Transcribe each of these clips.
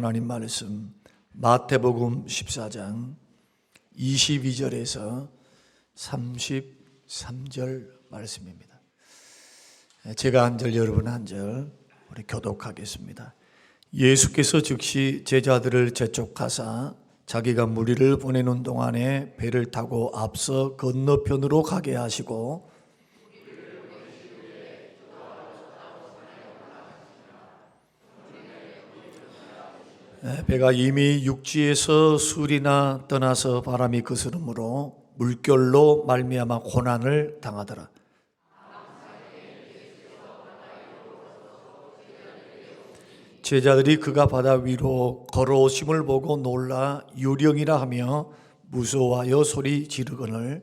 하나님 말씀 마태복음 14장 22절에서 33절 말씀입니다. 제가 한 절, 여러분 한 절 우리 교독하겠습니다. 예수께서 즉시 제자들을 재촉하사 자기가 무리를 보내는 동안에 배를 타고 앞서 건너편으로 가게 하시고 배가 이미 육지에서 술이나 떠나서 바람이 거스름으로 물결로 말미암아 고난을 당하더라. 제자들이 그가 바다 위로 걸어오심을 보고 놀라 유령이라 하며 무서워하여 소리 지르거늘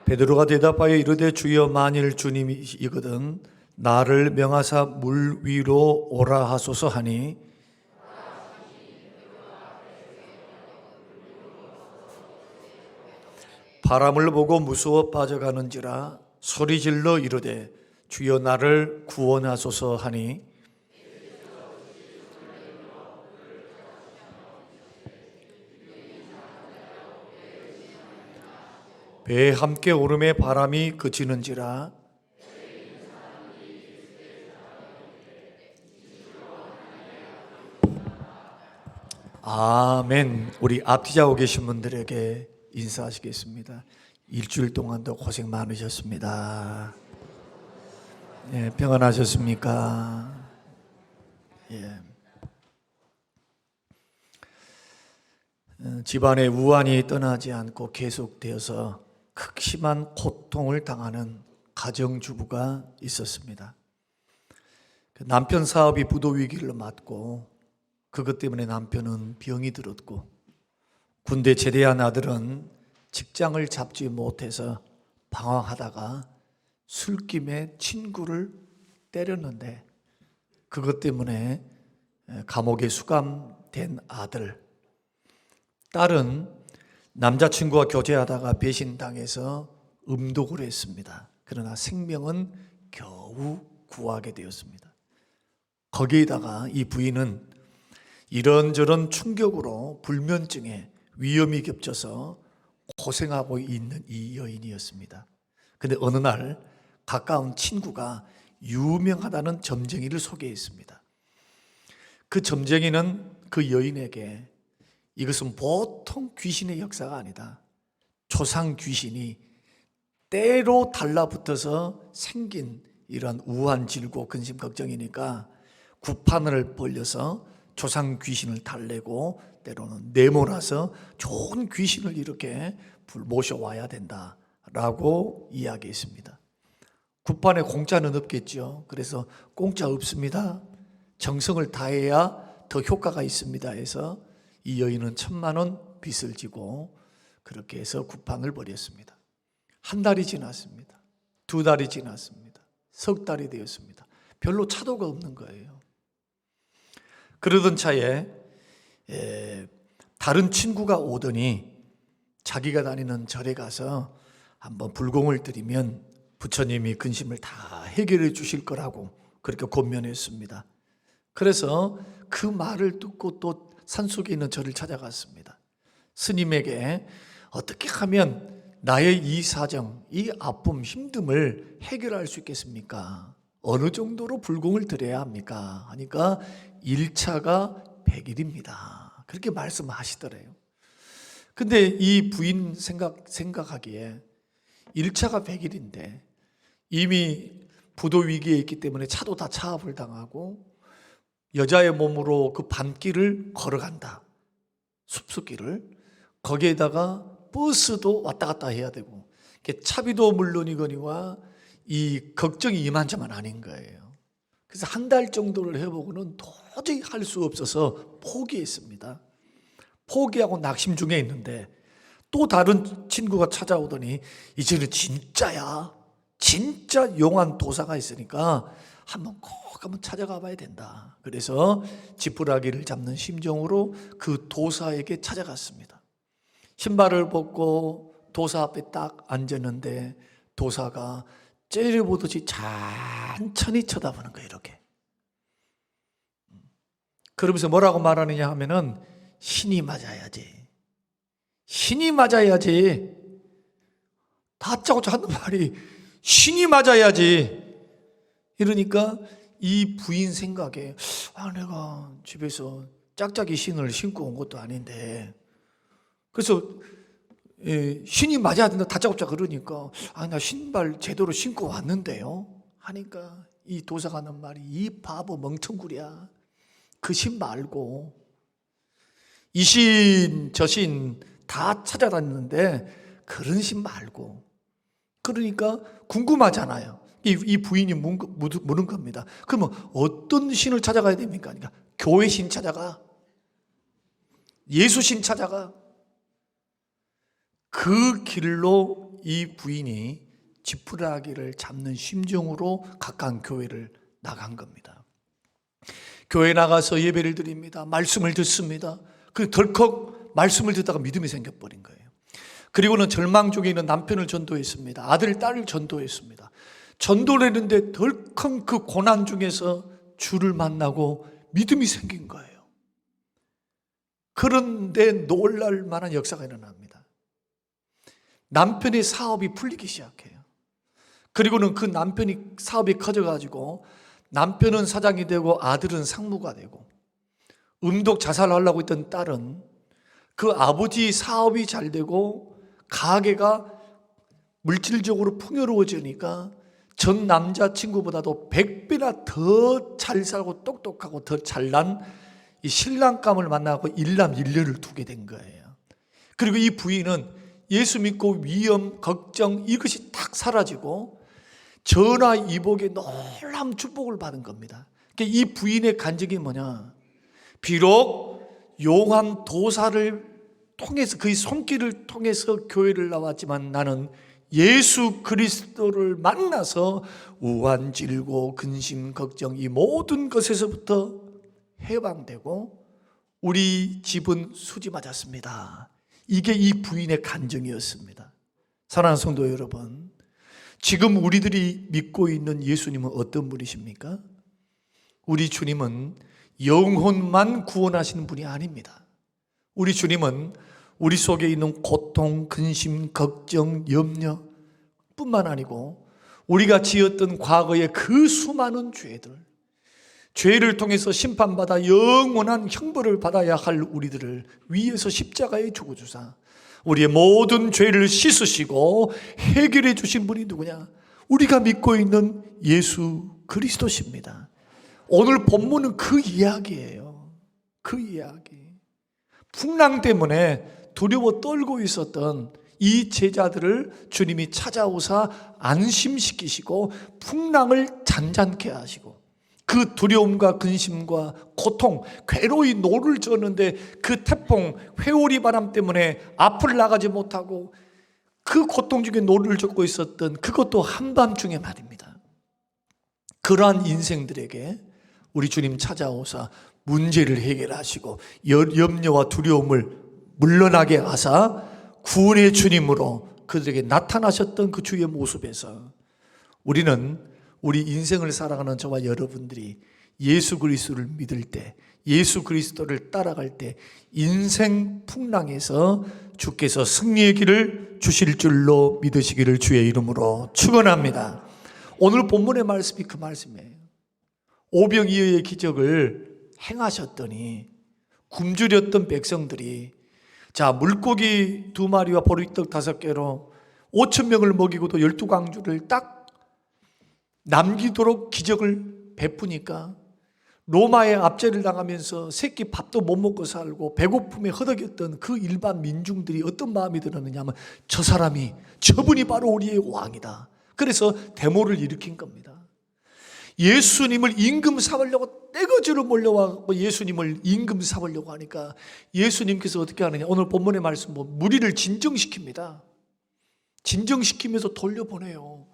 베드로가 대답하여 이르되 주여 만일 주님이거든 나를 명하사 물 위로 오라 하소서 하니 바람을 보고 무서워 빠져가는지라 소리질러 이르되 주여 나를 구원하소서 하니 배에 함께 오름에 바람이 그치는지라 아멘. 우리 앞뒤 자고 계신 분들에게 인사하시겠습니다. 일주일 동안도 고생 많으셨습니다. 예, 평안하셨습니까? 예. 집안에 우환이 떠나지 않고 계속되어서 극심한 고통을 당하는 가정주부가 있었습니다. 남편 사업이 부도 위기를 맞고 그것 때문에 남편은 병이 들었고 군대 제대한 아들은 직장을 잡지 못해서 방황하다가 술김에 친구를 때렸는데 그것 때문에 감옥에 수감된 아들, 딸은 남자친구와 교제하다가 배신당해서 음독을 했습니다. 그러나 생명은 겨우 구하게 되었습니다. 거기에다가 이 부인은 이런저런 충격으로 불면증에 위험이 겹쳐서 고생하고 있는 이 여인이었습니다. 그런데 어느 날 가까운 친구가 유명하다는 점쟁이를 소개했습니다. 그 점쟁이는 그 여인에게 이것은 보통 귀신의 역사가 아니다. 조상 귀신이 때로 달라붙어서 생긴 이러한 우한 질고 근심 걱정이니까 구판을 벌려서 조상 귀신을 달래고 때로는 내몰아서 좋은 귀신을 이렇게 모셔와야 된다라고 이야기했습니다. 구판에 공짜는 없겠죠. 그래서 공짜 없습니다. 정성을 다해야 더 효과가 있습니다 해서 이 여인은 1,000만 원 빚을 지고 그렇게 해서 구판을 벌였습니다. 한 달이 지났습니다. 2달이 지났습니다. 석 달이 되었습니다. 별로 차도가 없는 거예요. 그러던 차에 다른 친구가 오더니 자기가 다니는 절에 가서 한번 불공을 드리면 부처님이 근심을 다 해결해 주실 거라고 그렇게 권면했습니다. 그래서 그 말을 듣고 또 산속에 있는 절을 찾아갔습니다. 스님에게 어떻게 하면 나의 이 사정, 이 아픔, 힘듦을 해결할 수 있겠습니까? 어느 정도로 불공을 드려야 합니까? 하니까 1차가 100일입니다. 그렇게 말씀하시더래요. 근데 이 부인 생각하기에 1차가 100일인데 이미 부도 위기에 있기 때문에 차도 다 차압을 당하고 여자의 몸으로 그 밤길을 걸어간다. 숲속길을. 거기에다가 버스도 왔다 갔다 해야 되고 차비도 물론이거니와 이 걱정이 이만저만 아닌 거예요. 그래서 한 달 정도를 해보고는 도저히 할 수 없어서 포기했습니다. 포기하고 낙심 중에 있는데 또 다른 친구가 찾아오더니 이제는 진짜야. 진짜 용한 도사가 있으니까 꼭 한번 찾아가 봐야 된다. 그래서 지푸라기를 잡는 심정으로 그 도사에게 찾아갔습니다. 신발을 벗고 도사 앞에 딱 앉았는데 도사가 째려보듯이 천천히 쳐다보는 거예요. 이렇게. 그러면서 뭐라고 말하느냐 하면은 신이 맞아야지. 신이 맞아야지. 다짜고짜 하는 말이 신이 맞아야지. 이러니까 이 부인 생각에 내가 집에서 짝짝이 신을 신고 온 것도 아닌데 그래서 신이 맞아야 된다 다짜고짜 그러니까 나 신발 제대로 신고 왔는데요 하니까 이 도사가 하는 말이 이 바보 멍청구리야. 그 신 말고 이 신 저 신 다 찾아다녔는데 그런 신 말고. 그러니까 궁금하잖아요. 이 부인이 물은 겁니다. 그러면 어떤 신을 찾아가야 됩니까? 그러니까 교회 신 찾아가, 예수 신 찾아가. 그 길로 이 부인이 지푸라기를 잡는 심정으로 가까운 교회를 나간 겁니다. 교회 나가서 예배를 드립니다. 말씀을 듣습니다. 그 덜컥 말씀을 듣다가 믿음이 생겨버린 거예요. 그리고는 절망 중에 있는 남편을 전도했습니다. 아들, 딸을 전도했습니다. 전도를 했는데 덜컥 그 고난 중에서 주를 만나고 믿음이 생긴 거예요. 그런데 놀랄 만한 역사가 일어납니다. 남편의 사업이 풀리기 시작해요. 그리고는 그 남편이 사업이 커져가지고 남편은 사장이 되고 아들은 상무가 되고 음독 자살하려고 했던 딸은 그 아버지 사업이 잘 되고 가게가 물질적으로 풍요로워지니까 전 남자친구보다도 100배나 더 잘 살고 똑똑하고 더 잘난 이 신랑감을 만나고 일남일녀를 두게 된 거예요. 그리고 이 부인은 예수 믿고 위험, 걱정 이것이 딱 사라지고 전화 이복에 놀라운 축복을 받은 겁니다. 그러니까 이 부인의 간증이 뭐냐? 비록 용한 도사를 통해서 그의 손길을 통해서 교회를 나왔지만 나는 예수 그리스도를 만나서 우한, 질고, 근심, 걱정 이 모든 것에서부터 해방되고 우리 집은 수지 맞았습니다. 이게 이 부인의 간증이었습니다. 사랑하는 성도 여러분, 지금 우리들이 믿고 있는 예수님은 어떤 분이십니까? 우리 주님은 영혼만 구원하시는 분이 아닙니다. 우리 주님은 우리 속에 있는 고통, 근심, 걱정, 염려 뿐만 아니고 우리가 지었던 과거의 그 수많은 죄를 통해서 심판받아 영원한 형벌을 받아야 할 우리들을 위해서 십자가에 죽어주사 우리의 모든 죄를 씻으시고 해결해 주신 분이 누구냐? 우리가 믿고 있는 예수 그리스도십니다. 오늘 본문은 그 이야기예요. 그 이야기. 풍랑 때문에 두려워 떨고 있었던 이 제자들을 주님이 찾아오사 안심시키시고 풍랑을 잔잔케 하시고 그 두려움과 근심과 고통, 괴로이 노를 젓는데 그 태풍, 회오리 바람 때문에 앞을 나가지 못하고 그 고통 중에 노를 젓고 있었던 그것도 한밤중에 말입니다. 그러한 인생들에게 우리 주님 찾아오사 문제를 해결하시고 염려와 두려움을 물러나게 하사 구원의 주님으로 그들에게 나타나셨던 그 주의 모습에서 우리는 우리 인생을 살아가는 저와 여러분들이 예수 그리스도를 믿을 때, 예수 그리스도를 따라갈 때 인생 풍랑에서 주께서 승리의 길을 주실 줄로 믿으시기를 주의 이름으로 축원합니다. 오늘 본문의 말씀이 그 말씀이에요. 오병이어의 기적을 행하셨더니 굶주렸던 백성들이 물고기 2마리와 보리떡 5개로 5,000명을 먹이고도 12광주를 딱 남기도록 기적을 베푸니까 로마의 압제를 당하면서 새끼 밥도 못 먹고 살고 배고픔에 허덕였던 그 일반 민중들이 어떤 마음이 들었느냐 하면 저분이 바로 우리의 왕이다. 그래서 데모를 일으킨 겁니다. 예수님을 임금 삼으려고 떼거지로 몰려와서 예수님을 임금 삼으려고 하니까 예수님께서 어떻게 하느냐, 오늘 본문의 말씀 보면 무리를 진정시킵니다. 진정시키면서 돌려보내요.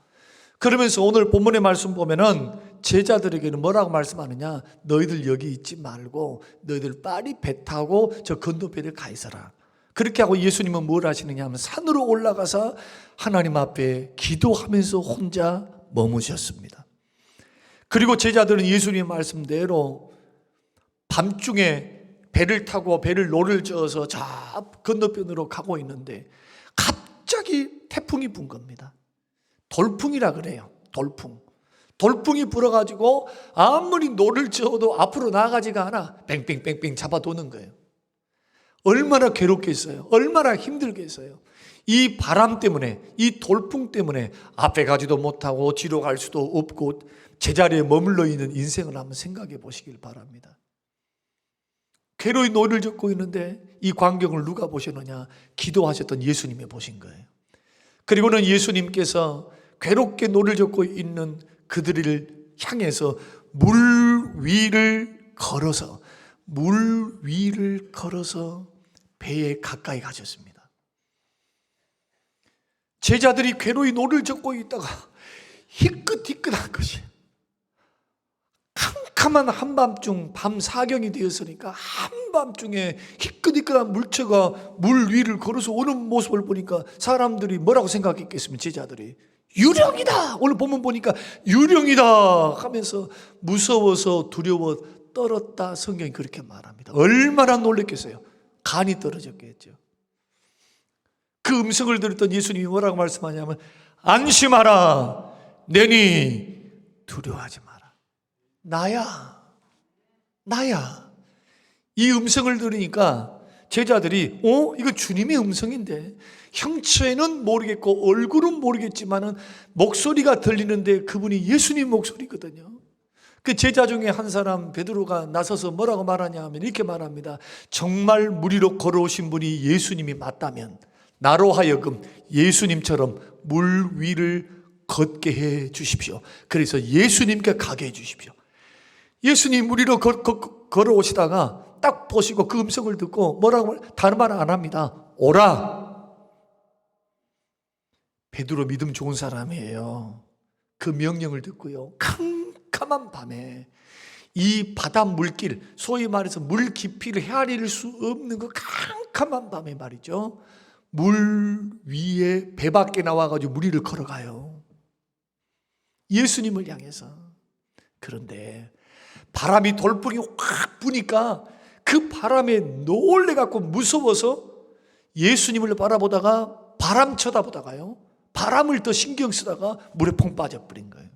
그러면서 오늘 본문의 말씀 보면은 제자들에게는 뭐라고 말씀하느냐, 너희들 여기 있지 말고 너희들 빨리 배 타고 저 건너편에 가 있어라. 그렇게 하고 예수님은 뭘 하시느냐 하면 산으로 올라가서 하나님 앞에 기도하면서 혼자 머무셨습니다. 그리고 제자들은 예수님의 말씀대로 밤중에 배를 타고 배를 노를 저어서 저 건너편으로 가고 있는데 갑자기 태풍이 분 겁니다. 돌풍이라 그래요. 돌풍이 불어가지고 아무리 노를 저어도 앞으로 나가지가 않아. 뺑뺑뺑뺑 잡아도는 거예요. 얼마나 괴롭겠어요. 얼마나 힘들겠어요. 이 바람 때문에, 이 돌풍 때문에 앞에 가지도 못하고 뒤로 갈 수도 없고 제자리에 머물러 있는 인생을 한번 생각해 보시길 바랍니다. 괴로이 노를 젓고 있는데 이 광경을 누가 보셨느냐? 기도하셨던 예수님이 보신 거예요. 그리고는 예수님께서 괴롭게 노를 젓고 있는 그들을 향해서 물 위를 걸어서 배에 가까이 가셨습니다. 제자들이 괴로이 노를 젓고 있다가 희끗희끗한 것이 캄캄한 한밤중 밤 사경이 되었으니까 한밤중에 희끗희끗한 물체가 물 위를 걸어서 오는 모습을 보니까 사람들이 뭐라고 생각했겠습니까? 제자들이 유령이다. 오늘 본문 보니까 유령이다 하면서 무서워서 두려워 떨었다. 성경이 그렇게 말합니다. 얼마나 놀랐겠어요. 간이 떨어졌겠죠. 그 음성을 들었던 예수님이 뭐라고 말씀하냐면 안심하라. 내니 두려워하지 마라. 나야. 이 음성을 들으니까 제자들이 이거 주님의 음성인데 형체는 모르겠고 얼굴은 모르겠지만은 목소리가 들리는데 그분이 예수님 목소리거든요. 그 제자 중에 한 사람 베드로가 나서서 뭐라고 말하냐 하면 이렇게 말합니다. 정말 물 위로 걸어오신 분이 예수님이 맞다면 나로 하여금 예수님처럼 물 위를 걷게 해 주십시오. 그래서 예수님께 가게 해 주십시오. 예수님 물 위로 걸어오시다가 딱 보시고 그 음성을 듣고 뭐라고 다른 말 안 합니다. 오라. 베드로 믿음 좋은 사람이에요. 그 명령을 듣고요. 캄캄한 밤에 이 바다 물길, 소위 말해서 물 깊이를 헤아릴 수 없는 그 캄캄한 밤에 말이죠. 물 위에 배 밖에 나와가지고 물 위를 걸어가요. 예수님을 향해서. 그런데 바람이 돌풍이 확 부니까 그 바람에 놀래갖고 무서워서 예수님을 바라보다가 바람 쳐다보다가요. 바람을 더 신경 쓰다가 물에 퐁 빠져버린 거예요.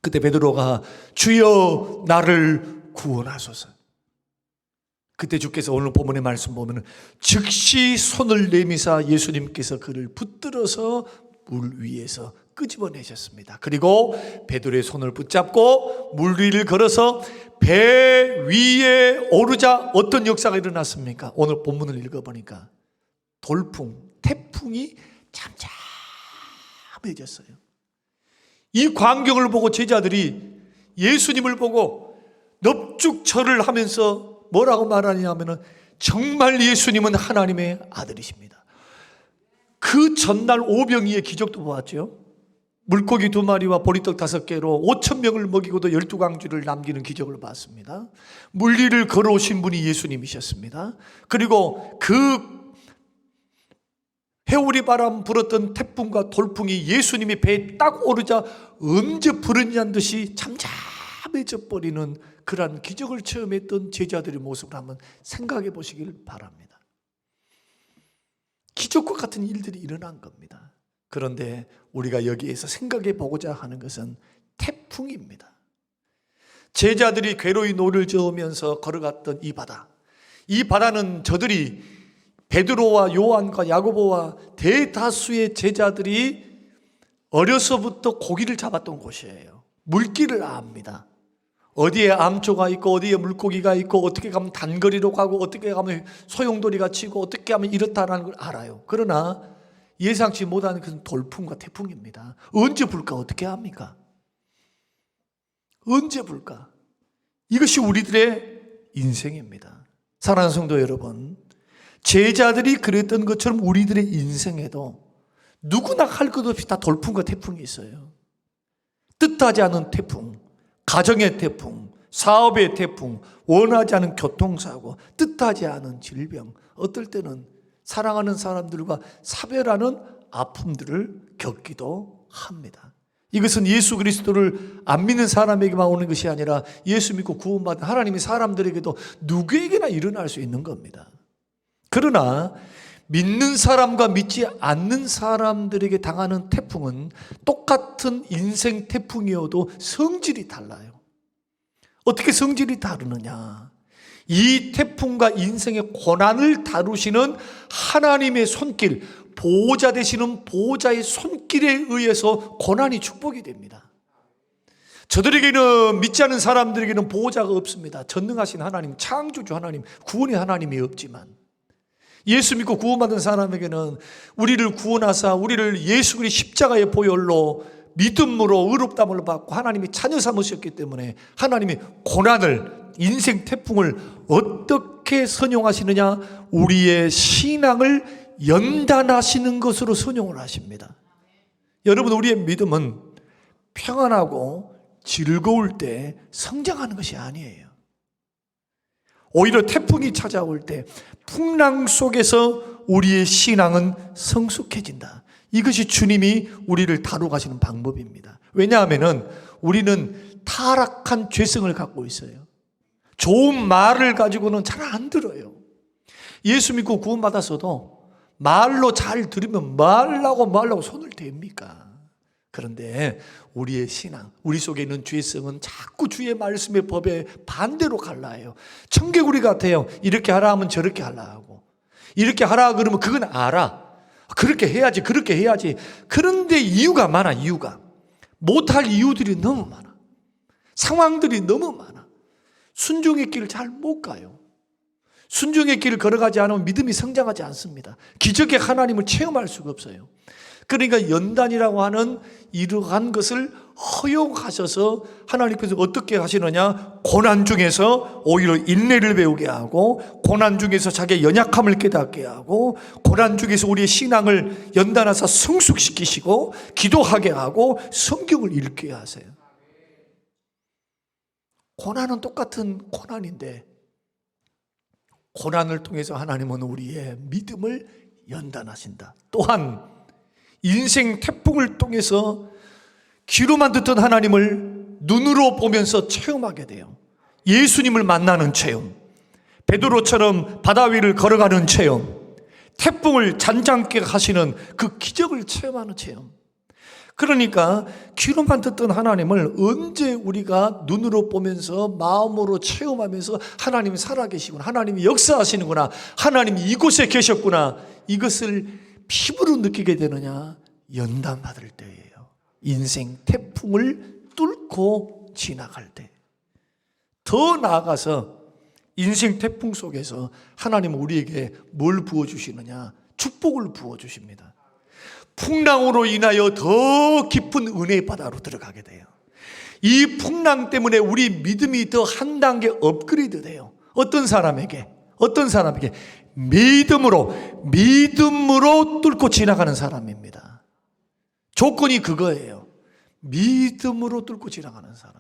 그때 베드로가 주여 나를 구원하소서. 그때 주께서 오늘 본문의 말씀 보면 즉시 손을 내미사 예수님께서 그를 붙들어서 물 위에서 끄집어내셨습니다. 그리고 베드로의 손을 붙잡고 물 위를 걸어서 배 위에 오르자 어떤 역사가 일어났습니까? 오늘 본문을 읽어보니까 돌풍, 태풍이 잠잠해졌어요. 이 광경을 보고 제자들이 예수님을 보고 넙죽 절을 하면서 뭐라고 말하냐면 정말 예수님은 하나님의 아들이십니다. 그 전날 오병이의 기적도 보았죠. 물고기 2마리와 보리떡 5개로 5,000명을 먹이고도 12광주를 남기는 기적을 봤습니다. 물 위를 걸어오신 분이 예수님이셨습니다. 그리고 그 해오리 바람 불었던 태풍과 돌풍이 예수님이 배에 딱 오르자 언제 불었냐는 듯이 잠잠해져 버리는 그러한 기적을 체험했던 제자들의 모습을 한번 생각해 보시길 바랍니다. 기적과 같은 일들이 일어난 겁니다. 그런데 우리가 여기에서 생각해 보고자 하는 것은 태풍입니다. 제자들이 괴로이 노를 저으면서 걸어갔던 이 바다, 이 바다는 저들이 베드로와 요한과 야고보와 대다수의 제자들이 어려서부터 고기를 잡았던 곳이에요. 물길을 압니다. 어디에 암초가 있고 어디에 물고기가 있고 어떻게 가면 단거리로 가고 어떻게 가면 소용돌이가 치고 어떻게 하면 이렇다라는 걸 알아요. 그러나 예상치 못하는 것은 돌풍과 태풍입니다. 언제 불까? 어떻게 합니까? 언제 불까? 이것이 우리들의 인생입니다. 사랑하는 성도 여러분, 제자들이 그랬던 것처럼 우리들의 인생에도 누구나 할 것 없이 다 돌풍과 태풍이 있어요. 뜻하지 않은 태풍, 가정의 태풍, 사업의 태풍, 원하지 않은 교통사고, 뜻하지 않은 질병, 어떨 때는 사랑하는 사람들과 사별하는 아픔들을 겪기도 합니다. 이것은 예수 그리스도를 안 믿는 사람에게만 오는 것이 아니라 예수 믿고 구원받은 하나님의 사람들에게도 누구에게나 일어날 수 있는 겁니다. 그러나 믿는 사람과 믿지 않는 사람들에게 당하는 태풍은 똑같은 인생 태풍이어도 성질이 달라요. 어떻게 성질이 다르느냐? 이 태풍과 인생의 고난을 다루시는 하나님의 손길, 보호자 되시는 보호자의 손길에 의해서 고난이 축복이 됩니다. 저들에게는, 믿지 않는 사람들에게는 보호자가 없습니다. 전능하신 하나님, 창조주 하나님, 구원의 하나님이 없지만 예수 믿고 구원받은 사람에게는 우리를 구원하사 우리를 예수 그리스도의 십자가의 보혈로 믿음으로 의롭다함을 받고 하나님이 자녀 삼으셨기 때문에 하나님이 고난을, 인생 태풍을 어떻게 선용하시느냐? 우리의 신앙을 연단하시는 것으로 선용을 하십니다. 여러분, 우리의 믿음은 평안하고 즐거울 때 성장하는 것이 아니에요. 오히려 태풍이 찾아올 때 풍랑 속에서 우리의 신앙은 성숙해진다. 이것이 주님이 우리를 다루가시는 방법입니다. 왜냐하면 우리는 타락한 죄성을 갖고 있어요. 좋은 말을 가지고는 잘 안 들어요. 예수 믿고 구원받았어도 말로 잘 들으면 말라고 손을 댑니까? 그런데 우리의 신앙, 우리 속에 있는 죄성은 자꾸 주의 말씀의 법에 반대로 갈라해요. 청개구리 같아요. 이렇게 하라 하면 저렇게 하라 하고, 이렇게 하라 그러면 그건 알아. 그렇게 해야지, 그렇게 해야지. 그런데 이유가 많아. 이유가 못할 이유들이 너무 많아. 상황들이 너무 많아. 순종의 길을 잘 못 가요. 순종의 길을 걸어가지 않으면 믿음이 성장하지 않습니다. 기적의 하나님을 체험할 수가 없어요. 그러니까 연단이라고 하는 이러한 것을 허용하셔서 하나님께서 어떻게 하시느냐? 고난 중에서 오히려 인내를 배우게 하고, 고난 중에서 자기의 연약함을 깨닫게 하고, 고난 중에서 우리의 신앙을 연단하사 성숙시키시고 기도하게 하고 성경을 읽게 하세요. 고난은 똑같은 고난인데 고난을 통해서 하나님은 우리의 믿음을 연단하신다. 또한 인생 태풍을 통해서 귀로만 듣던 하나님을 눈으로 보면서 체험하게 돼요. 예수님을 만나는 체험, 베드로처럼 바다 위를 걸어가는 체험, 태풍을 잔잔케 하시는 그 기적을 체험하는 체험. 그러니까 귀로만 듣던 하나님을 언제 우리가 눈으로 보면서 마음으로 체험하면서 하나님이 살아계시구나, 하나님이 역사하시는구나, 하나님이 이곳에 계셨구나, 이것을 피부로 느끼게 되느냐? 연단받을 때예요. 인생 태풍을 뚫고 지나갈 때. 더 나아가서 인생 태풍 속에서 하나님은 우리에게 뭘 부어주시느냐? 축복을 부어주십니다. 풍랑으로 인하여 더 깊은 은혜의 바다로 들어가게 돼요. 이 풍랑 때문에 우리 믿음이 더 한 단계 업그레이드 돼요. 어떤 사람에게 믿음으로 뚫고 지나가는 사람입니다. 조건이 그거예요. 믿음으로 뚫고 지나가는 사람.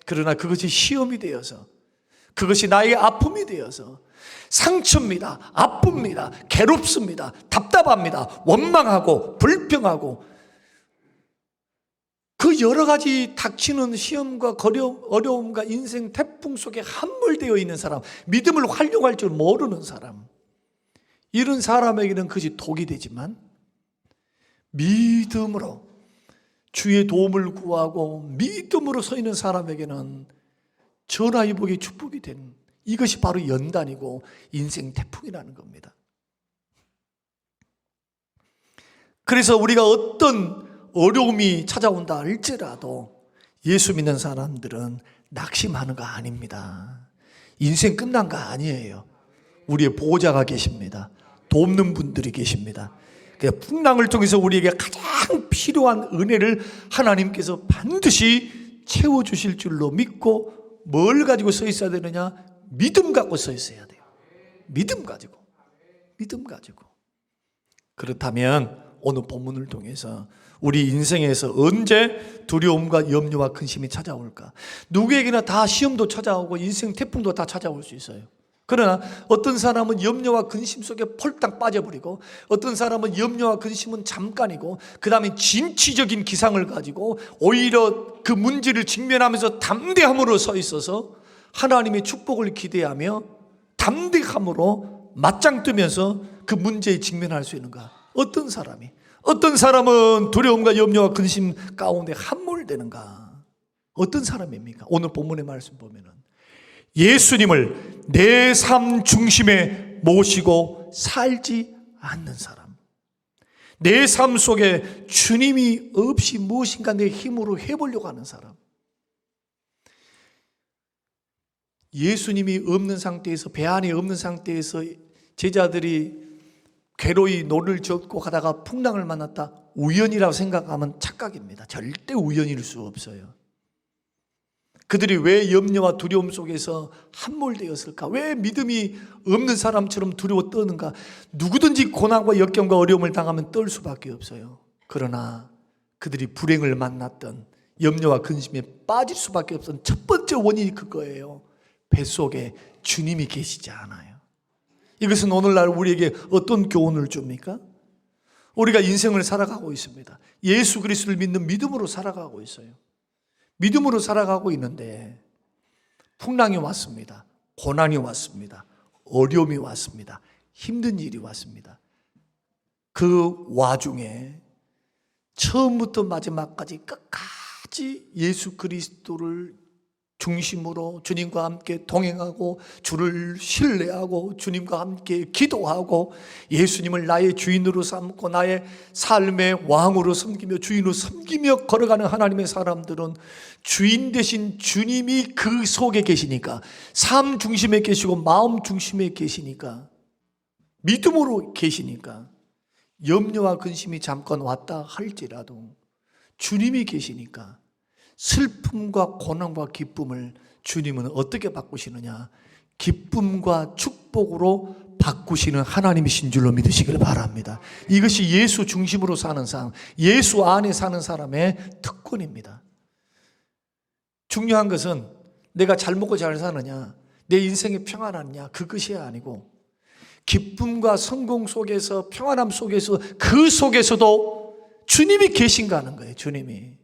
그러나 그것이 시험이 되어서, 그것이 나에게 아픔이 되어서 상처입니다, 아픕니다, 괴롭습니다, 답답합니다, 원망하고 불평하고, 그 여러 가지 닥치는 시험과 어려움과 인생 태풍 속에 함몰되어 있는 사람, 믿음을 활용할 줄 모르는 사람, 이런 사람에게는 그것이 독이 되지만 믿음으로 주의 도움을 구하고 믿음으로 서 있는 사람에게는 전화위복의 축복이 되는, 이것이 바로 연단이고 인생 태풍이라는 겁니다. 그래서 우리가 어떤 어려움이 찾아온다 할지라도 예수 믿는 사람들은 낙심하는 거 아닙니다. 인생 끝난 거 아니에요. 우리의 보호자가 계십니다. 돕는 분들이 계십니다. 풍랑을 통해서 우리에게 가장 필요한 은혜를 하나님께서 반드시 채워주실 줄로 믿고, 뭘 가지고 서 있어야 되느냐? 믿음 갖고 서 있어야 돼요. 믿음 가지고. 그렇다면 오늘 본문을 통해서 우리 인생에서 언제 두려움과 염려와 근심이 찾아올까? 누구에게나 다 시험도 찾아오고 인생 태풍도 다 찾아올 수 있어요. 그러나 어떤 사람은 염려와 근심 속에 폴딱 빠져버리고, 어떤 사람은 염려와 근심은 잠깐이고, 그 다음에 진취적인 기상을 가지고 오히려 그 문제를 직면하면서 담대함으로 서 있어서 하나님의 축복을 기대하며 담대함으로 맞짱 뜨면서 그 문제에 직면할 수 있는가? 어떤 사람은 두려움과 염려와 근심 가운데 함몰되는가? 어떤 사람입니까? 오늘 본문의 말씀 보면은 예수님을 내 삶 중심에 모시고 살지 않는 사람, 내 삶 속에 주님이 없이 무엇인가 내 힘으로 해보려고 하는 사람, 예수님이 없는 상태에서, 배 안에 없는 상태에서 제자들이 괴로이 노를 젓고 가다가 풍랑을 만났다, 우연이라고 생각하면 착각입니다. 절대 우연일 수 없어요. 그들이 왜 염려와 두려움 속에서 함몰되었을까? 왜 믿음이 없는 사람처럼 두려워 떠는가? 누구든지 고난과 역경과 어려움을 당하면 떨 수밖에 없어요. 그러나 그들이 불행을 만났던 염려와 근심에 빠질 수밖에 없던 첫 번째 원인이 그거예요. 뱃속에 주님이 계시지 않아요. 이것은 오늘날 우리에게 어떤 교훈을 줍니까? 우리가 인생을 살아가고 있습니다. 예수 그리스도를 믿는 믿음으로 살아가고 있어요. 믿음으로 살아가고 있는데 풍랑이 왔습니다. 고난이 왔습니다. 어려움이 왔습니다. 힘든 일이 왔습니다. 그 와중에 처음부터 마지막까지 끝까지 예수 그리스도를 중심으로 주님과 함께 동행하고 주를 신뢰하고 주님과 함께 기도하고 예수님을 나의 주인으로 삼고 나의 삶의 왕으로 섬기며 주인으로 섬기며 걸어가는 하나님의 사람들은 주인 되신 주님이 그 속에 계시니까, 삶 중심에 계시고 마음 중심에 계시니까, 믿음으로 계시니까 염려와 근심이 잠깐 왔다 할지라도 주님이 계시니까 슬픔과 고난과 기쁨을 주님은 어떻게 바꾸시느냐? 기쁨과 축복으로 바꾸시는 하나님이신 줄로 믿으시길 바랍니다. 이것이 예수 중심으로 사는 사람, 예수 안에 사는 사람의 특권입니다. 중요한 것은 내가 잘 먹고 잘 사느냐, 내 인생이 평안하느냐, 그것이 아니고 기쁨과 성공 속에서, 평안함 속에서, 그 속에서도 주님이 계신가 하는 거예요. 주님이.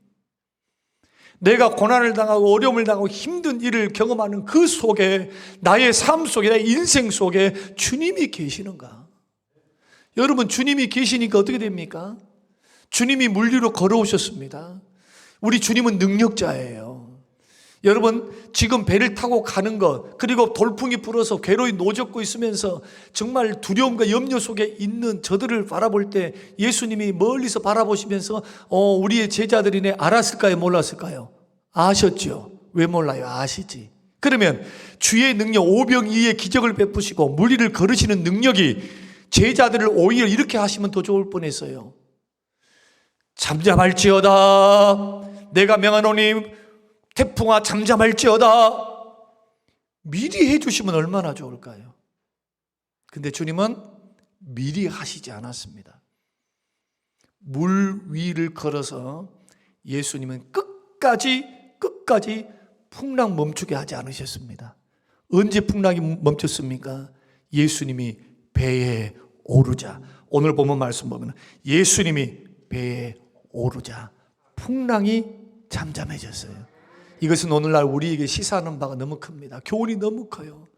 내가 고난을 당하고 어려움을 당하고 힘든 일을 경험하는 그 속에, 나의 삶 속에, 나의 인생 속에 주님이 계시는가? 여러분, 주님이 계시니까 어떻게 됩니까? 주님이 물 위로 걸어오셨습니다. 우리 주님은 능력자예요. 여러분, 지금 배를 타고 가는 것, 그리고 돌풍이 불어서 괴로이 노젓고 있으면서 정말 두려움과 염려 속에 있는 저들을 바라볼 때 예수님이 멀리서 바라보시면서 우리의 제자들이네 알았을까요? 몰랐을까요? 아셨죠? 왜 몰라요? 아시지. 그러면 주의 능력, 오병이의 기적을 베푸시고 물 위를 걸으시는 능력이 제자들을 오히려 이렇게 하시면 더 좋을 뻔했어요. 잠잠할지어다, 내가 명하노니 태풍아 잠잠할지어다. 미리 해주시면 얼마나 좋을까요? 근데 주님은 미리 하시지 않았습니다. 물 위를 걸어서 예수님은 끝까지 풍랑 멈추게 하지 않으셨습니다. 언제 풍랑이 멈췄습니까? 예수님이 배에 오르자. 오늘 본문 말씀 보면 예수님이 배에 오르자 풍랑이 잠잠해졌어요. 이것은 오늘날 우리에게 시사하는 바가 너무 큽니다. 교훈이 너무 커요.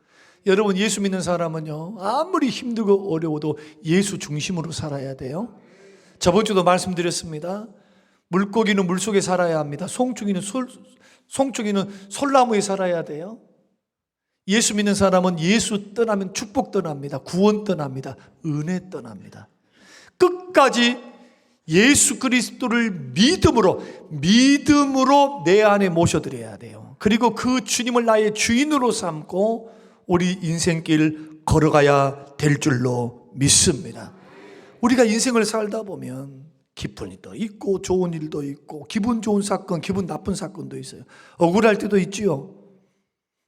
여러분, 예수 믿는 사람은요, 아무리 힘들고 어려워도 예수 중심으로 살아야 돼요. 저번 주도 말씀드렸습니다. 물고기는 물속에 살아야 합니다. 송충이는 솔나무에 살아야 돼요. 예수 믿는 사람은 예수 떠나면 축복 떠납니다. 구원 떠납니다. 은혜 떠납니다. 끝까지 예수 그리스도를 믿음으로 내 안에 모셔드려야 돼요. 그리고 그 주님을 나의 주인으로 삼고 우리 인생길 걸어가야 될 줄로 믿습니다. 우리가 인생을 살다 보면 기쁜 일도 있고 좋은 일도 있고 기분 좋은 사건, 기분 나쁜 사건도 있어요. 억울할 때도 있지요.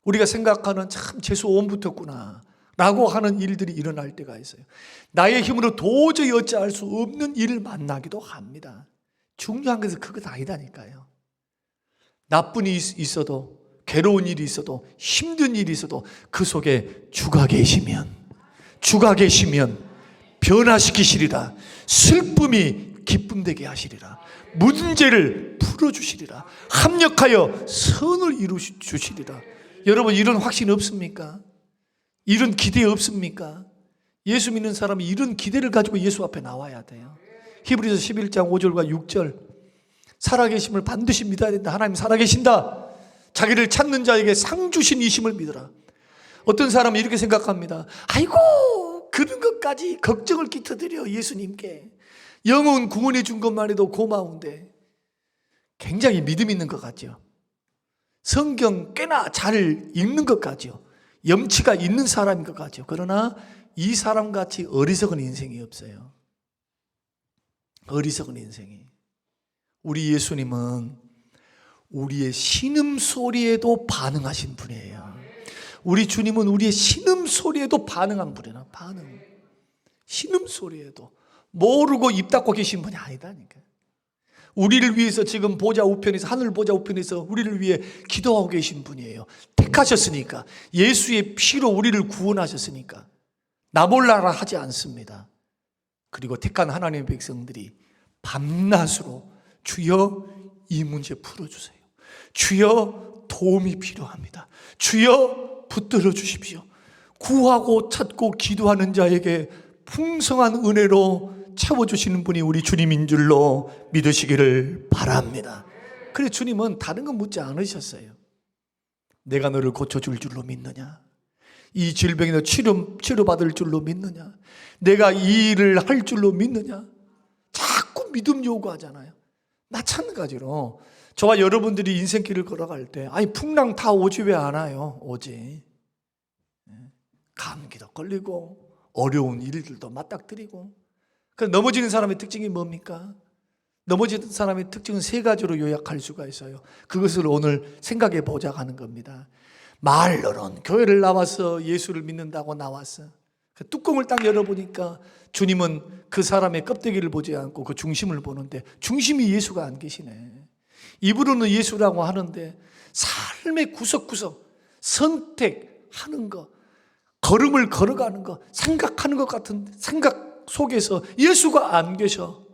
우리가 생각하는 참 재수 온 붙었구나 라고 하는 일들이 일어날 때가 있어요. 나의 힘으로 도저히 어찌할 수 없는 일을 만나기도 합니다. 중요한 것은 그것 아니다니까요. 나쁜 일이 있어도 괴로운 일이 있어도 힘든 일이 있어도 그 속에 주가 계시면 변화시키시리라. 슬픔이 기쁨 되게 하시리라. 문제를 풀어주시리라. 합력하여 선을 이루주시리라. 여러분, 이런 확신 없습니까? 이런 기대 없습니까? 예수 믿는 사람이 이런 기대를 가지고 예수 앞에 나와야 돼요. 히브리서 11장 5절과 6절, 살아계심을 반드시 믿어야 된다. 하나님 살아계신다. 자기를 찾는 자에게 상 주신 이심을 믿어라. 어떤 사람은 이렇게 생각합니다. 아이고, 그런 것까지 걱정을 끼쳐드려 예수님께. 영혼 구원해 준 것만 해도 고마운데. 굉장히 믿음 있는 것 같죠. 성경 꽤나 잘 읽는 것 같죠. 염치가 있는 사람인 것 같죠. 그러나 이 사람같이 어리석은 인생이 없어요. 어리석은 인생이. 우리 예수님은 우리의 신음소리에도 반응하신 분이에요. 우리 주님은 우리의 신음소리에도 반응한 분이에요. 신음소리에도. 모르고 입 닫고 계신 분이 아니다니까. 우리를 위해서 지금 보좌 우편에서, 하늘 보좌 우편에서 우리를 위해 기도하고 계신 분이에요. 택하셨으니까, 예수의 피로 우리를 구원하셨으니까 나 몰라라 하지 않습니다. 그리고 택한 하나님의 백성들이 밤낮으로 주여 이 문제 풀어주세요. 주여 도움이 필요합니다. 주여 붙들어 주십시오. 구하고 찾고 기도하는 자에게 풍성한 은혜로 채워주시는 분이 우리 주님인 줄로 믿으시기를 바랍니다. 그래, 주님은 다른 건 묻지 않으셨어요. 내가 너를 고쳐줄 줄로 믿느냐? 이 질병에 너 치료받을 줄로 믿느냐? 내가 이 일을 할 줄로 믿느냐? 자꾸 믿음 요구하잖아요. 마찬가지로 저와 여러분들이 인생길을 걸어갈 때, 아니 풍랑 다 오지 왜 안 와요? 오지. 감기도 걸리고 어려운 일들도 맞닥뜨리고. 넘어지는 사람의 특징이 뭡니까? 넘어지는 사람의 특징은 세 가지로 요약할 수가 있어요. 그것을 오늘 생각해 보자고 하는 겁니다. 말로는 교회를 나와서 예수를 믿는다고 나왔어. 그 뚜껑을 딱 열어보니까 주님은 그 사람의 껍데기를 보지 않고 그 중심을 보는데 중심이 예수가 안 계시네. 입으로는 예수라고 하는데 삶의 구석구석 선택하는 거, 걸음을 걸어가는 거, 생각하는 것 같은 생각 속에서 예수가 안 계셔.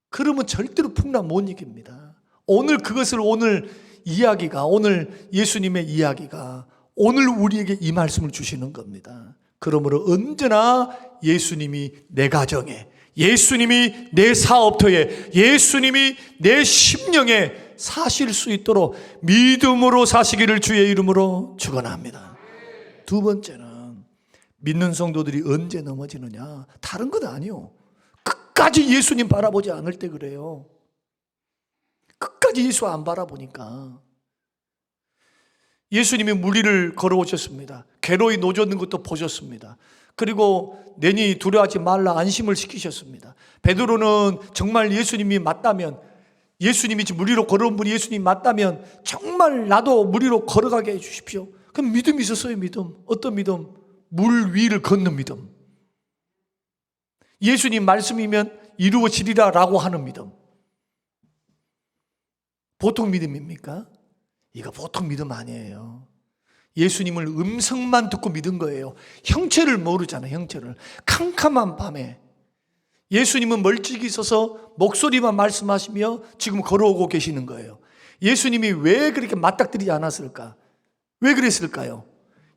그러면 절대로 풍랑 못 이깁니다. 오늘 그것을 오늘 예수님의 이야기가 오늘 우리에게 이 말씀을 주시는 겁니다. 그러므로 언제나 예수님이 내 가정에, 예수님이 내 사업터에, 예수님이 내 심령에 사실 수 있도록 믿음으로 사시기를 주의 이름으로 축원합니다. 두 번째는 믿는 성도들이 언제 넘어지느냐? 다른 건 아니요. 끝까지 예수님 바라보지 않을 때 그래요. 끝까지 예수 안 바라보니까. 예수님이 무리를 걸어오셨습니다. 괴로이 노젓는 것도 보셨습니다. 그리고 내니 두려워하지 말라 안심을 시키셨습니다. 베드로는 정말 예수님이 맞다면, 예수님이 지금 무리로 걸어온 분이 예수님이 맞다면 정말 나도 무리로 걸어가게 해주십시오. 그럼 믿음이 있었어요. 믿음. 어떤 믿음? 물 위를 걷는 믿음. 예수님 말씀이면 이루어지리라 라고 하는 믿음. 보통 믿음입니까? 이거 보통 믿음 아니에요. 예수님을 음성만 듣고 믿은 거예요. 형체를 모르잖아요. 형체를. 캄캄한 밤에 예수님은 멀찍이 서서 목소리만 말씀하시며 지금 걸어오고 계시는 거예요. 예수님이 왜 그렇게 맞닥뜨리지 않았을까? 왜 그랬을까요?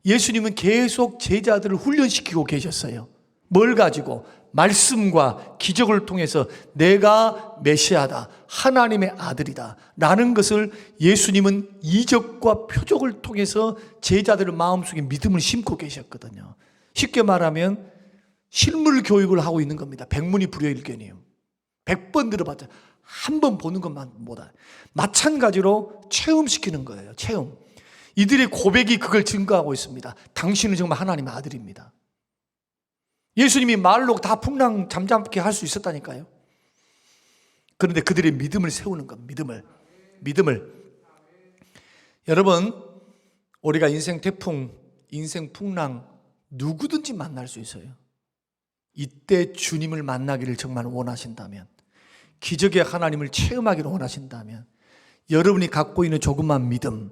예수님은 계속 제자들을 훈련시키고 계셨어요. 뭘 가지고? 말씀과 기적을 통해서 내가 메시아다, 하나님의 아들이다 라는 것을 예수님은 이적과 표적을 통해서 제자들의 마음속에 믿음을 심고 계셨거든요. 쉽게 말하면 실물 교육을 하고 있는 겁니다. 백문이 불여일견이에요. 100번 들어봤자 한 번 보는 것만 못해. 마찬가지로 체험시키는 거예요. 체험. 이들의 고백이 그걸 증거하고 있습니다. 당신은 정말 하나님의 아들입니다. 예수님이 말로 다 풍랑 잠잠케 할 수 있었다니까요. 그런데 그들의 믿음을 세우는 겁니다. 믿음을. 여러분, 우리가 인생 태풍, 인생 풍랑 누구든지 만날 수 있어요. 이때 주님을 만나기를 정말 원하신다면, 기적의 하나님을 체험하기를 원하신다면 여러분이 갖고 있는 조그만 믿음,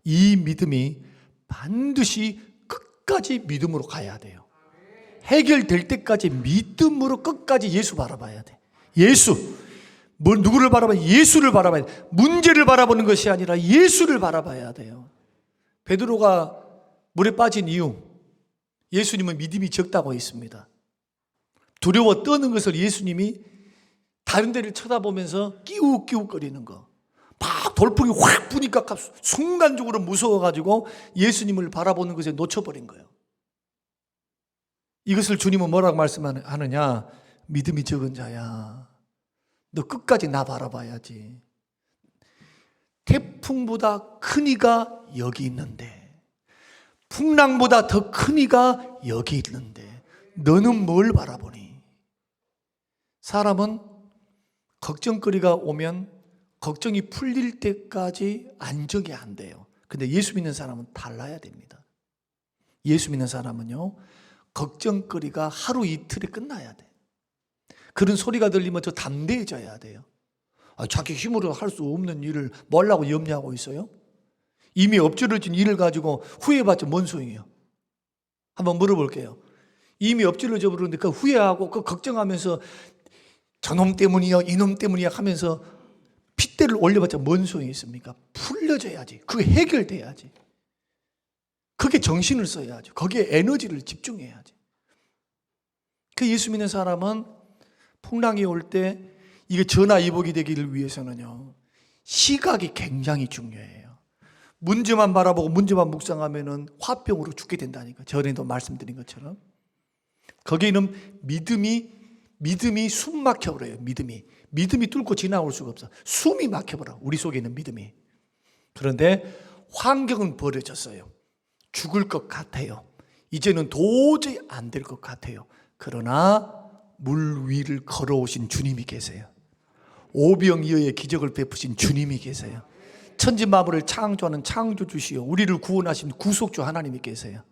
이 믿음이 반드시 끝까지 믿음으로 가야 돼요. 해결될 때까지 믿음으로 끝까지 예수 바라봐야 돼. 예수. 누구를 바라봐야 돼? 예수를 바라봐야 돼. 문제를 바라보는 것이 아니라 예수를 바라봐야 돼요. 베드로가 물에 빠진 이유, 예수님은 믿음이 적다고 했습니다. 두려워 떠는 것을 예수님이 다른 데를 쳐다보면서 끼욱끼욱거리는 거, 막 돌풍이 확 부니까 순간적으로 무서워가지고 예수님을 바라보는 것에 놓쳐버린 거예요. 이것을 주님은 뭐라고 말씀하느냐? 믿음이 적은 자야, 너 끝까지 나 바라봐야지. 태풍보다 큰 이가 여기 있는데, 풍랑보다 더 큰 이가 여기 있는데 너는 뭘 바라보니? 사람은 걱정거리가 오면 걱정이 풀릴 때까지 안정이 안 돼요. 근데 예수 믿는 사람은 달라야 됩니다. 예수 믿는 사람은요, 걱정거리가 하루 이틀에 끝나야 돼. 그런 소리가 들리면 더 담대해져야 돼요. 자기 힘으로 할 수 없는 일을 뭘 하고 염려하고 있어요? 이미 엎질러진 일을 가지고 후회해봤자 뭔 소용이에요? 한번 물어볼게요. 이미 엎질러져 버렸는데 그 후회하고 그 걱정하면서 저놈 때문이야, 이놈 때문이야 하면서 핏대를 올려봤자 뭔 소용이 있습니까? 풀려져야지. 그게 해결돼야지. 그게 정신을 써야지. 거기에 에너지를 집중해야지. 그 예수 믿는 사람은 풍랑이 올 때 이게 전화위복이 되기를 위해서는요, 시각이 굉장히 중요해요. 문제만 바라보고 문제만 묵상하면은 화병으로 죽게 된다니까. 전에도 말씀드린 것처럼. 거기는 믿음이 숨 막혀버려요. 믿음이 뚫고 지나올 수가 없어. 숨이 막혀버려. 우리 속에 있는 믿음이. 그런데 환경은 버려졌어요. 죽을 것 같아요. 이제는 도저히 안 될 것 같아요. 그러나 물 위를 걸어오신 주님이 계세요. 오병이어의 기적을 베푸신 주님이 계세요. 천지만물을 창조하는 창조주시요, 우리를 구원하신 구속주 하나님이 계세요.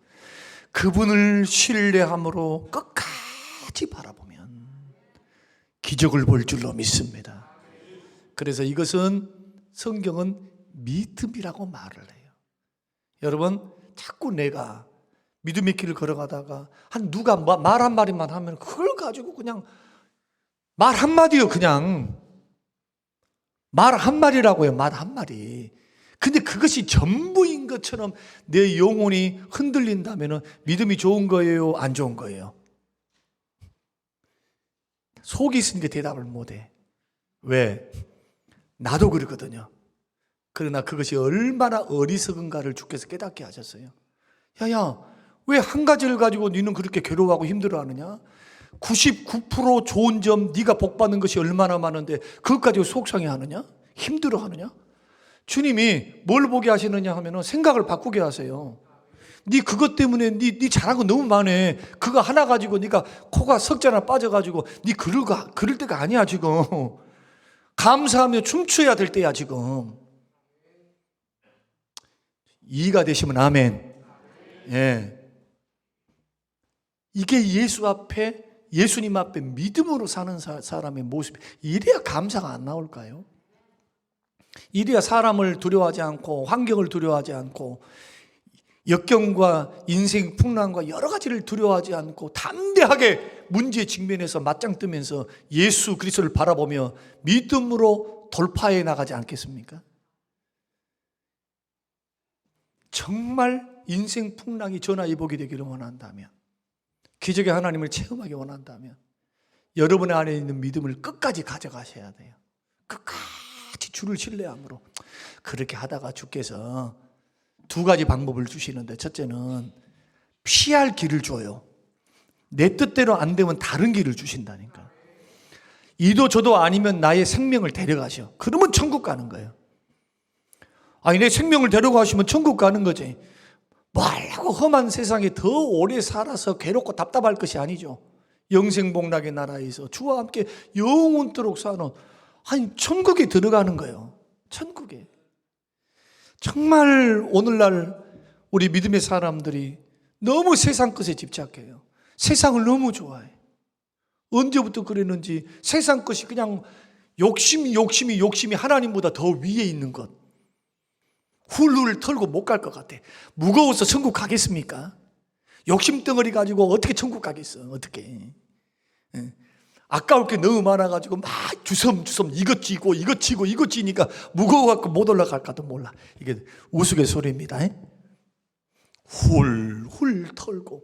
그분을 신뢰함으로 끝까지 바라보면 기적을 볼 줄로 믿습니다. 그래서 이것은 성경은 믿음이라고 말을 해요. 여러분, 자꾸 내가 믿음의 길을 걸어가다가 누가 말 한마디만 하면 그걸 가지고 그냥 말 한마디요, 그냥 말 한마디라고요. 말 한마디. 근데 그것이 전부인 것처럼 내 영혼이 흔들린다면 믿음이 좋은 거예요, 안 좋은 거예요? 속이 있으니까 대답을 못해. 왜? 나도 그렇거든요. 그러나 그것이 얼마나 어리석은가를 주께서 깨닫게 하셨어요. 야야, 왜 한 가지를 가지고 너는 그렇게 괴로워하고 힘들어하느냐? 99% 좋은 점, 네가 복받는 것이 얼마나 많은데 그것 가지고 속상해하느냐? 힘들어하느냐? 주님이 뭘 보게 하시느냐 하면은 생각을 바꾸게 하세요. 네 그것 때문에 네 잘한 거 너무 많아. 그거 하나 가지고 네가 코가 석자나 빠져가지고 네 그럴 때가 아니야 지금. 감사하며 춤춰야 될 때야 지금. 이해가 되시면 아멘. 예. 이게 예수님 앞에 믿음으로 사는 사람의 모습. 이래야 감사가 안 나올까요? 이래야 사람을 두려워하지 않고 환경을 두려워하지 않고 역경과 인생 풍랑과 여러 가지를 두려워하지 않고 담대하게 문제에 직면해서 맞짱 뜨면서 예수 그리스도를 바라보며 믿음으로 돌파해 나가지 않겠습니까? 정말 인생 풍랑이 전화위복이 되기를 원한다면, 기적의 하나님을 체험하기 원한다면 여러분의 안에 있는 믿음을 끝까지 가져가셔야 돼요. 끝까지 주를 신뢰함으로. 그렇게 하다가 주께서 두 가지 방법을 주시는데, 첫째는 피할 길을 줘요. 내 뜻대로 안 되면 다른 길을 주신다니까. 이도 저도 아니면 나의 생명을 데려가셔. 그러면 천국 가는 거예요. 아니, 내 생명을 데려가시면 천국 가는 거지. 뭐라고 험한 세상에 더 오래 살아서 괴롭고 답답할 것이 아니죠. 영생복락의 나라에서 주와 함께 영원토록 사는, 아니 천국에 들어가는 거예요. 천국에. 정말 오늘날 우리 믿음의 사람들이 너무 세상 것에 집착해요. 세상을 너무 좋아해. 언제부터 그랬는지 세상 것이 그냥 욕심이 하나님보다 더 위에 있는 것. 훌훌 털고 못 갈 것 같아. 무거워서 천국 가겠습니까? 욕심덩어리 가지고 어떻게 천국 가겠어? 어떻게? 아까울 게 너무 많아가지고 막 주섬주섬 이것 쥐고 이것 쥐고 이것 쥐니까 무거워갖고 못 올라갈까도 몰라. 이게 우스갯소리입니다. 훌훌 털고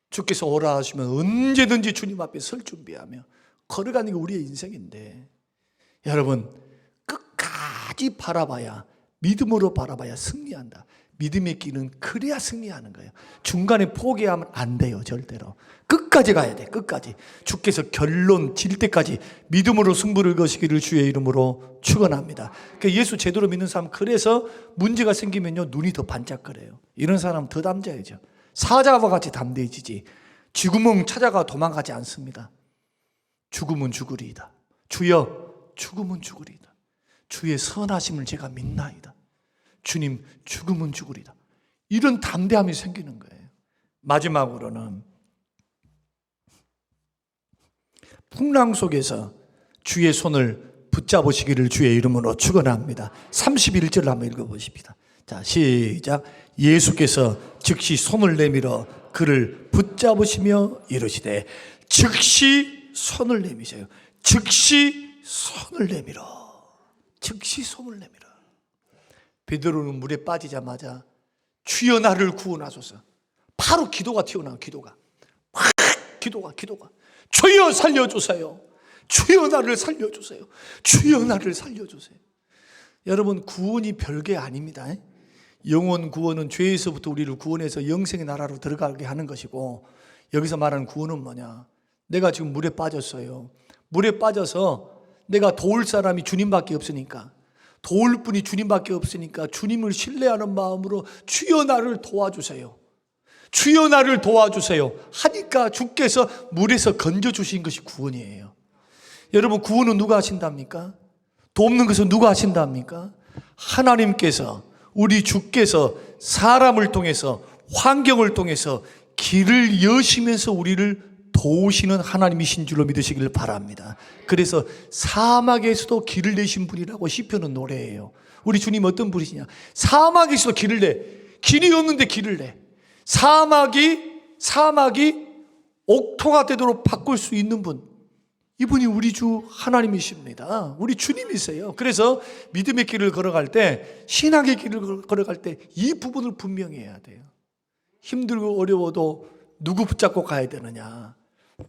주께서 오라 하시면 언제든지 주님 앞에 설 준비하며 걸어가는 게 우리의 인생인데, 여러분 끝까지 바라봐야, 믿음으로 바라봐야 승리한다. 믿음의 길은 그래야 승리하는 거예요. 중간에 포기하면 안 돼요. 절대로 끝까지 가야 돼. 끝까지 주께서 결론 질 때까지 믿음으로 승부를 거시기를 주의 이름으로 축원합니다. 그러니까 예수 제대로 믿는 사람, 그래서 문제가 생기면요 눈이 더 반짝거려요. 이런 사람 더 담대해져. 사자와 같이 담대해지지. 쥐구멍 찾아가 도망가지 않습니다. 죽으면 죽으리이다. 주여 죽으면 죽으리이다. 주의 선하심을 제가 믿나이다. 주님 죽으면 죽으리다. 이런 담대함이 생기는 거예요. 마지막으로는 풍랑 속에서 주의 손을 붙잡으시기를 주의 이름으로 축원합니다. 31절 한번 읽어보십시다. 자, 시작. 예수께서 즉시 손을 내밀어 그를 붙잡으시며 이르시되, 즉시 손을 내미세요. 즉시 손을 내밀어. 즉시 손을 내밀어. 베드로는 물에 빠지자마자 주여 나를 구원하소서. 바로 기도가 튀어나와. 기도가 주여 살려주세요. 주여 나를 살려주세요. 주여 나를 살려주세요. 여러분 구원이 별게 아닙니다. 영원 구원은 죄에서부터 우리를 구원해서 영생의 나라로 들어가게 하는 것이고, 여기서 말하는 구원은 뭐냐? 내가 지금 물에 빠졌어요. 물에 빠져서 내가 도울 사람이 주님밖에 없으니까, 도울 분이 주님밖에 없으니까 주님을 신뢰하는 마음으로 주여 나를 도와주세요. 주여 나를 도와주세요 하니까 주께서 물에서 건져주신 것이 구원이에요. 여러분 구원은 누가 하신답니까? 돕는 것은 누가 하신답니까? 하나님께서, 우리 주께서 사람을 통해서, 환경을 통해서 길을 여시면서 우리를 도우시는 하나님이신 줄로 믿으시길 바랍니다. 그래서 사막에서도 길을 내신 분이라고 시편은 노래해요. 우리 주님 어떤 분이시냐? 사막에서도 길을 내. 길이 없는데 길을 내. 사막이 옥토가 되도록 바꿀 수 있는 분, 이분이 우리 주 하나님이십니다. 우리 주님이세요. 그래서 믿음의 길을 걸어갈 때, 신앙의 길을 걸어갈 때 이 부분을 분명히 해야 돼요. 힘들고 어려워도 누구 붙잡고 가야 되느냐?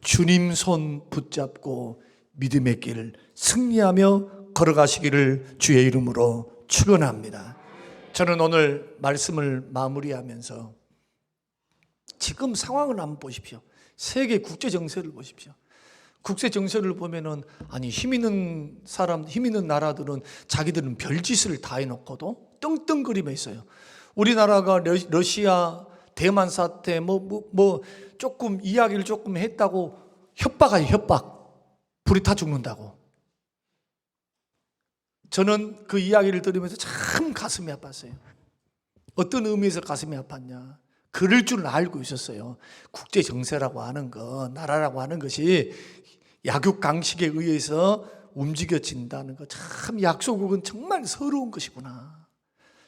주님 손 붙잡고 믿음의 길 승리하며 걸어가시기를 주의 이름으로 축원합니다. 저는 오늘 말씀을 마무리하면서 지금 상황을 한번 보십시오. 세계 국제 정세를 보십시오. 국제 정세를 보면은, 아니 힘 있는 사람, 힘 있는 나라들은 자기들은 별짓을 다 해놓고도 떵떵거리며 있어요. 우리나라가 러시아 대만 사태 뭐 조금 이야기를 조금 했다고 협박하죠. 협박. 불이 타 죽는다고. 저는 그 이야기를 들으면서 참 가슴이 아팠어요. 어떤 의미에서 가슴이 아팠냐? 그럴 줄 알고 있었어요. 국제 정세라고 하는 거, 나라라고 하는 것이 약육강식에 의해서 움직여진다는 거, 참 약소국은 정말 서러운 것이구나.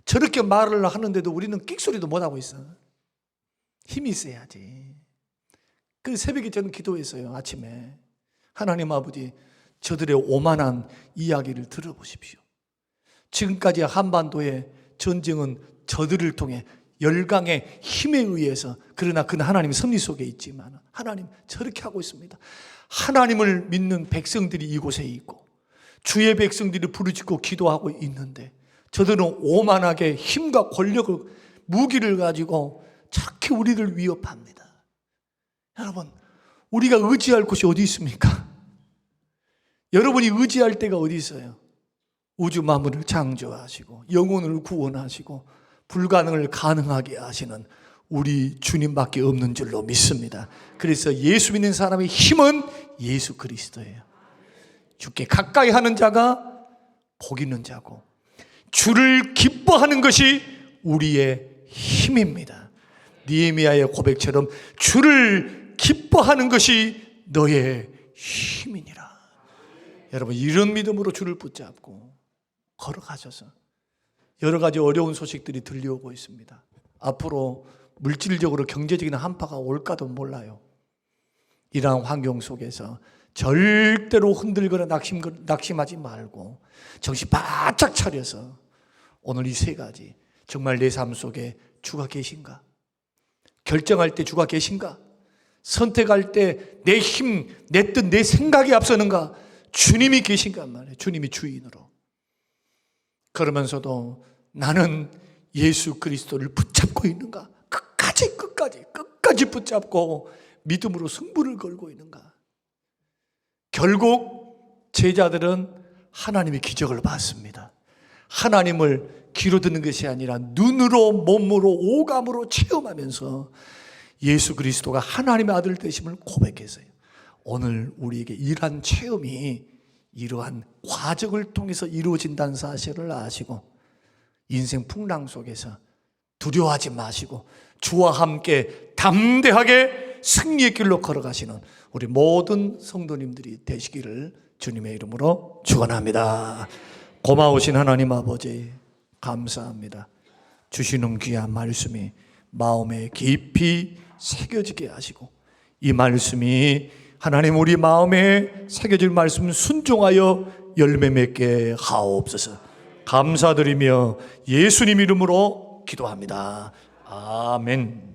저렇게 말을 하는데도 우리는 끽소리도 못하고 있어. 힘이 있어야지. 그 새벽에 저는 기도했어요. 아침에. 하나님 아버지, 저들의 오만한 이야기를 들어보십시오. 지금까지 한반도의 전쟁은 저들을 통해 열강의 힘에 의해서, 그러나 그는 하나님의 섭리 속에 있지만 하나님 저렇게 하고 있습니다. 하나님을 믿는 백성들이 이곳에 있고 주의 백성들이 부르짖고 기도하고 있는데, 저들은 오만하게 힘과 권력을, 무기를 가지고 저렇게 우리를 위협합니다. 여러분, 우리가 의지할 곳이 어디 있습니까? 여러분이 의지할 데가 어디 있어요? 우주 만물을 창조하시고 영혼을 구원하시고 불가능을 가능하게 하시는 우리 주님밖에 없는 줄로 믿습니다. 그래서 예수 믿는 사람의 힘은 예수 그리스도예요. 주께 가까이 하는 자가 복 있는 자고, 주를 기뻐하는 것이 우리의 힘입니다. 느헤미야의 고백처럼 주를 기뻐하는 것이 너의 힘이니라. 여러분, 이런 믿음으로 주를 붙잡고 걸어가셔서 여러 가지 어려운 소식들이 들려오고 있습니다. 앞으로 물질적으로 경제적인 한파가 올까도 몰라요. 이러한 환경 속에서 절대로 흔들거나 낙심하지 말고 정신 바짝 차려서 오늘 이 세 가지, 정말 내 삶 속에 주가 계신가? 결정할 때 주가 계신가? 선택할 때 내 힘, 내 뜻, 내 생각이 앞서는가? 주님이 계신가 말이에요. 주님이 주인으로. 그러면서도 나는 예수 그리스도를 붙잡고 있는가? 끝까지 붙잡고 믿음으로 승부를 걸고 있는가? 결국 제자들은 하나님의 기적을 봤습니다. 하나님을 귀로 듣는 것이 아니라 눈으로, 몸으로, 오감으로 체험하면서 예수 그리스도가 하나님의 아들 되심을 고백했어요. 오늘 우리에게 이러한 체험이 이러한 과정을 통해서 이루어진다는 사실을 아시고 인생 풍랑 속에서 두려워하지 마시고 주와 함께 담대하게 승리의 길로 걸어가시는 우리 모든 성도님들이 되시기를 주님의 이름으로 축원합니다. 고마우신 하나님 아버지 감사합니다. 주시는 귀한 말씀이 마음에 깊이 새겨지게 하시고 이 말씀이 하나님 우리 마음에 새겨질 말씀 순종하여 열매 맺게 하옵소서. 감사드리며 예수님 이름으로 기도합니다. 아멘.